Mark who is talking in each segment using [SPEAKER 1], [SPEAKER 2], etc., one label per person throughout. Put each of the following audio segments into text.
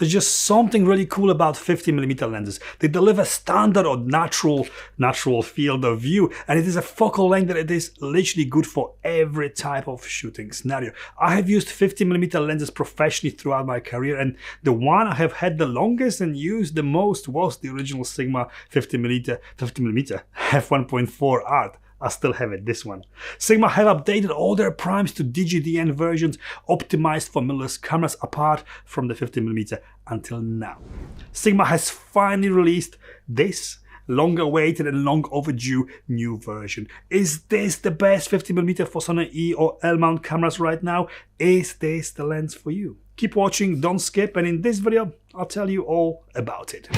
[SPEAKER 1] There's just something really cool about 50mm lenses. They deliver standard or natural field of view, and it is a focal length that it is literally good for every type of shooting scenario. I have used 50mm lenses professionally throughout my career, and the one I have had the longest and used the most was the original Sigma 50mm f1.4 art. I still have it, this one. Sigma have updated all their primes to DGDN versions optimized for mirrorless cameras apart from the 50mm until now. Sigma has finally released this long awaited and long overdue new version. Is this the best 50mm for Sony E or L mount cameras right now? Is this the lens for you? Keep watching, don't skip, and in this video I'll tell you all about it.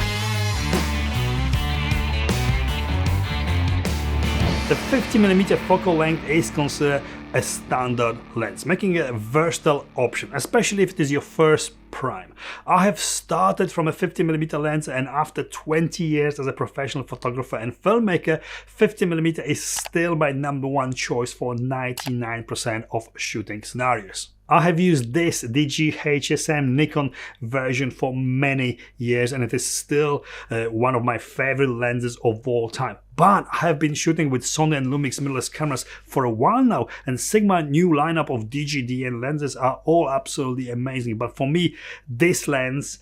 [SPEAKER 1] The 50mm focal length is considered a standard lens, making it a versatile option, especially if it is your first prime. I have started from a 50mm lens, and after 20 years as a professional photographer and filmmaker, 50mm is still my #1 choice for 99% of shooting scenarios. I have used this DG Nikon version for many years, and it is still one of my favorite lenses of all time. But I have been shooting with Sony and Lumix mirrorless cameras for a while now, and Sigma new lineup of DGDN lenses are all absolutely amazing. But for me, this lens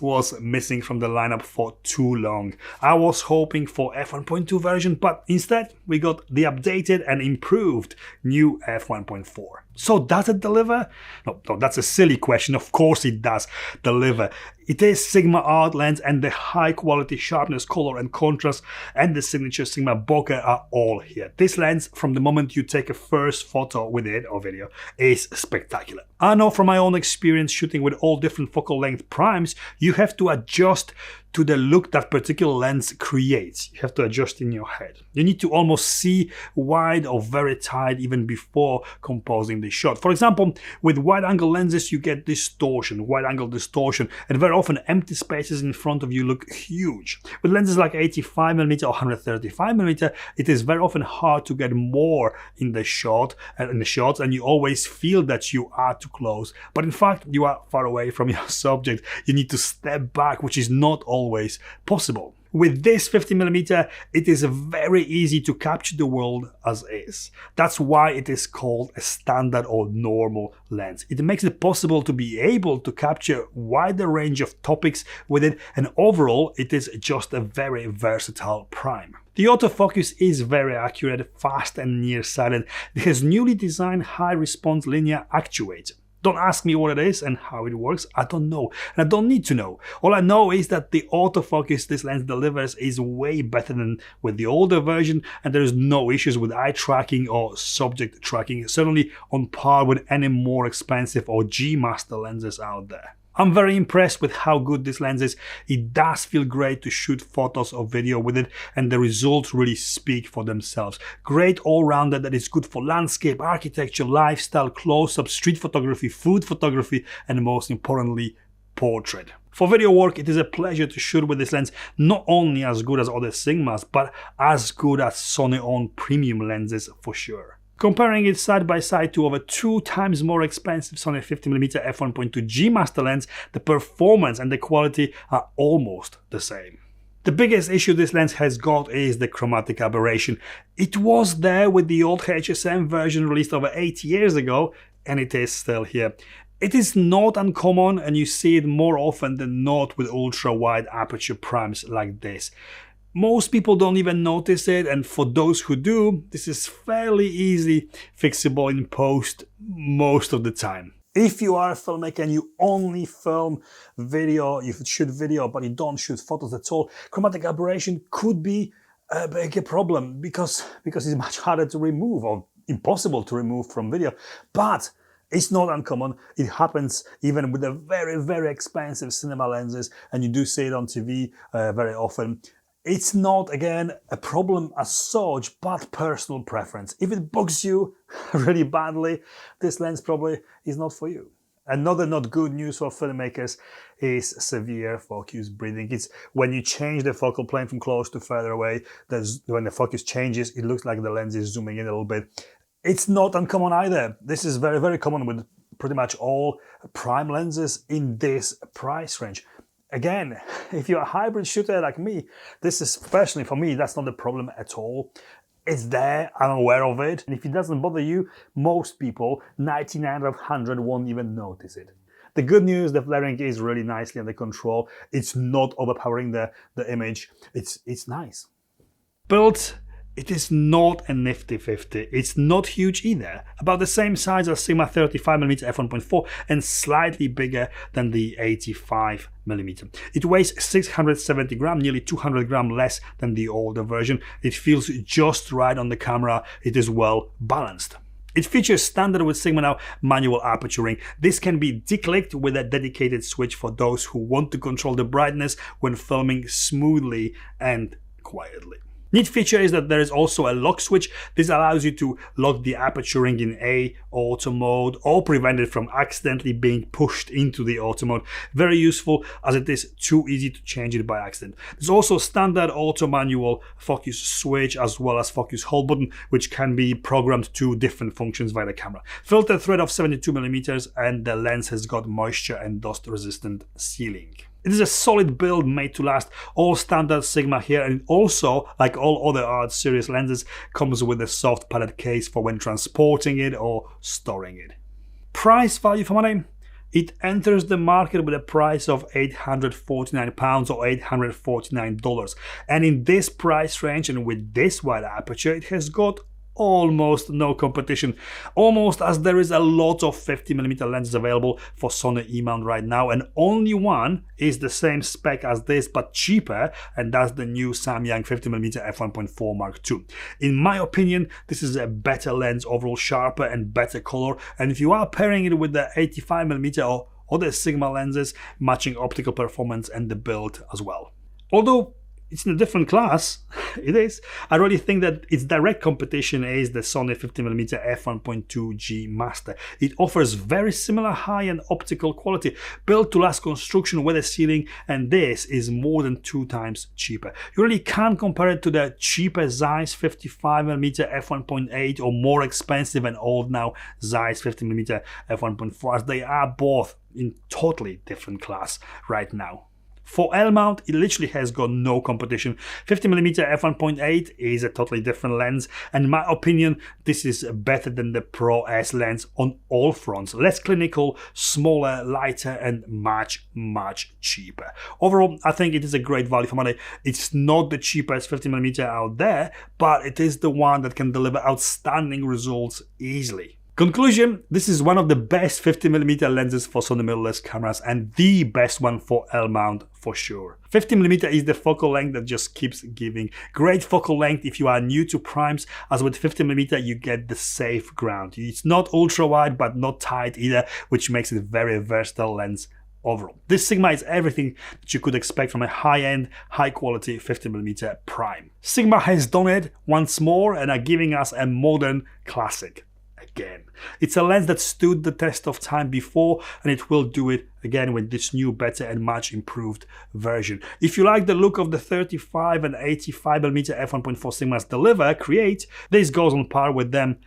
[SPEAKER 1] was missing from the lineup for too long. I was hoping for f1.2 version, but instead we got the updated and improved new f1.4. So does it deliver? No, that's a silly question. Of course it does deliver. It is Sigma art lens, and the high quality sharpness, color and contrast and the signature Sigma bokeh are all here. This lens, from the moment you take a first photo with it or video, is spectacular. I know from my own experience shooting with all different focal length primes, you have to adjust to the look that particular lens creates. You have to adjust in your head. You need to almost see wide or very tight even before composing the shot. For example, with wide angle lenses you get distortion, wide angle distortion, and very often empty spaces in front of you look huge. With lenses like 85mm or 135mm, it is very often hard to get more in the shot and in the shots, and you always feel that you are too close, but in fact you are far away from your subject. You need to step back, which is not always possible. With this 50mm, it is very easy to capture the world as is. That's why it is called a standard or normal lens. It makes it possible to be able to capture a wider range of topics with it, and overall it is just a very versatile prime. The autofocus is very accurate, fast and nearsighted. It has newly designed high response linear actuator. Don't ask me what it is and how it works. I don't know, and I don't need to know. All I know is that the autofocus this lens delivers is way better than with the older version, and there is no issues with eye tracking or subject tracking, certainly on par with any more expensive or G Master lenses out there. I'm very impressed with how good this lens is. It does feel great to shoot photos or video with it, and the results really speak for themselves. Great all-rounder that is good for landscape, architecture, lifestyle, close-up, street photography, food photography, and most importantly, portrait. For video work, it is a pleasure to shoot with this lens, not only as good as other Sigmas, but as good as Sony-owned premium lenses for sure. Comparing it side by side to over 2 times more expensive Sony 50mm f1.2 G Master lens, the performance and the quality are almost the same. The biggest issue this lens has got is the chromatic aberration. It was there with the old HSM version released over 8 years ago, and it is still here. It is not uncommon, and you see it more often than not with ultra-wide aperture primes like this. Most people don't even notice it, and for those who do, this is fairly easy fixable in post most of the time. If you are a filmmaker and you only film video, you shoot video but you don't shoot photos at all, chromatic aberration could be a big problem because it's much harder to remove or impossible to remove from video. But it's not uncommon. It happens even with the very, very expensive cinema lenses, and you do see it on TV very often. It's not, again, a problem as such, but personal preference. If it bugs you really badly, this lens probably is not for you. Another not good news for filmmakers is severe focus breathing. It's when you change the focal plane from close to further away, when the focus changes, it looks like the lens is zooming in a little bit. It's not uncommon either. This is very, very common with pretty much all prime lenses in this price range. Again, if you're a hybrid shooter like me, this is, personally for me, that's not a problem at all. It's there, I'm aware of it, and if it doesn't bother you, most people, 99 out of 100, won't even notice it. The good news, the flaring is really nicely under control. It's not overpowering the image. It's nice. Built, it is not a nifty 50. It's not huge either. About the same size as Sigma 35mm f1.4 and slightly bigger than the 85mm. It weighs 670 grams, nearly 200 grams less than the older version. It feels just right on the camera. It is well balanced. It features standard with Sigma now manual aperturing. This can be declicked with a dedicated switch for those who want to control the brightness when filming smoothly and quietly. Neat feature is that there is also a lock switch. This allows you to lock the aperturing in A, auto mode, or prevent it from accidentally being pushed into the auto mode. Very useful as it is too easy to change it by accident. There's also standard auto manual focus switch as well as focus hold button, which can be programmed to different functions via the camera. Filter thread of 72mm, and the lens has got moisture and dust resistant sealing. It is a solid build made to last, all standard Sigma here, and also, like all other Art series lenses, comes with a soft padded case for when transporting it or storing it. Price value for money? It enters the market with a price of £849 or $849, and in this price range and with this wide aperture, it has got almost no competition, almost as there is a lot of 50mm lenses available for Sony E-mount right now, and only one is the same spec as this but cheaper, and that's the new Samyang 50mm f1.4 Mark II. In my opinion, this is a better lens, overall sharper and better color, and if you are pairing it with the 85mm or other Sigma lenses, matching optical performance and the build as well. Although it's in a different class, it is. I really think that its direct competition is the Sony 50mm f1.2 G Master. It offers very similar high-end optical quality, built to last construction with a sealing, and this is more than 2 times cheaper. You really can't compare it to the cheaper Zeiss 55mm f1.8 or more expensive and old now Zeiss 50mm f1.4, as they are both in totally different class right now. For L mount, it literally has got no competition. 50mm f1.8 is a totally different lens, and in my opinion, this is better than the Pro S lens on all fronts. Less clinical, smaller, lighter, and much cheaper. Overall, I think it is a great value for money. It's not the cheapest 50mm out there, but it is the one that can deliver outstanding results easily. Conclusion, this is one of the best 50mm lenses for Sony mirrorless cameras and the best one for L mount for sure. 50mm is the focal length that just keeps giving. Great focal length if you are new to primes, as with 50mm you get the safe ground. It's not ultra wide but not tight either, which makes it a very versatile lens overall. This Sigma is everything that you could expect from a high-end, high-quality 50mm prime. Sigma has done it once more and are giving us a modern classic. Again. It's a lens that stood the test of time before, and it will do it again with this new, better and much improved version. If you like the look of the 35 and 85mm f1.4 Sigmas create, this goes on par with them,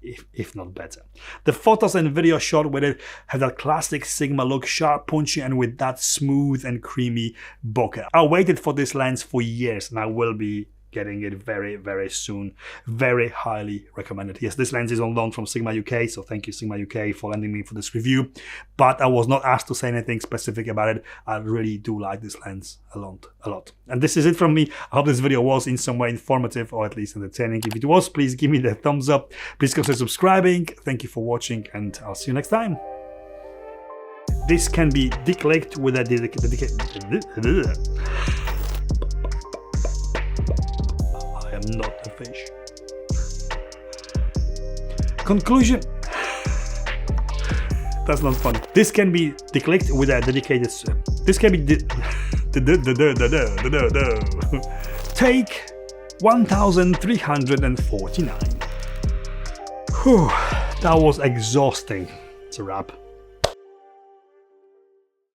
[SPEAKER 1] if not better. The photos and video shot with it have that classic Sigma look, sharp, punchy, and with that smooth and creamy bokeh. I waited for this lens for years, and I will be getting it very soon. Very highly recommended. Yes, this lens is on loan from Sigma UK, so thank you Sigma UK for lending me for this review, but I was not asked to say anything specific about it. I really do like this lens a lot. And this is it from me. I hope this video was in some way informative or at least entertaining. If it was, please give me the thumbs up. Please consider subscribing. Thank you for watching, and I'll see you next time. This can be declicked with a I'm not a fish. Conclusion. That's not funny. This can be declicked with a dedicated. This can be take 1349. Whew, that was exhausting. It's a wrap.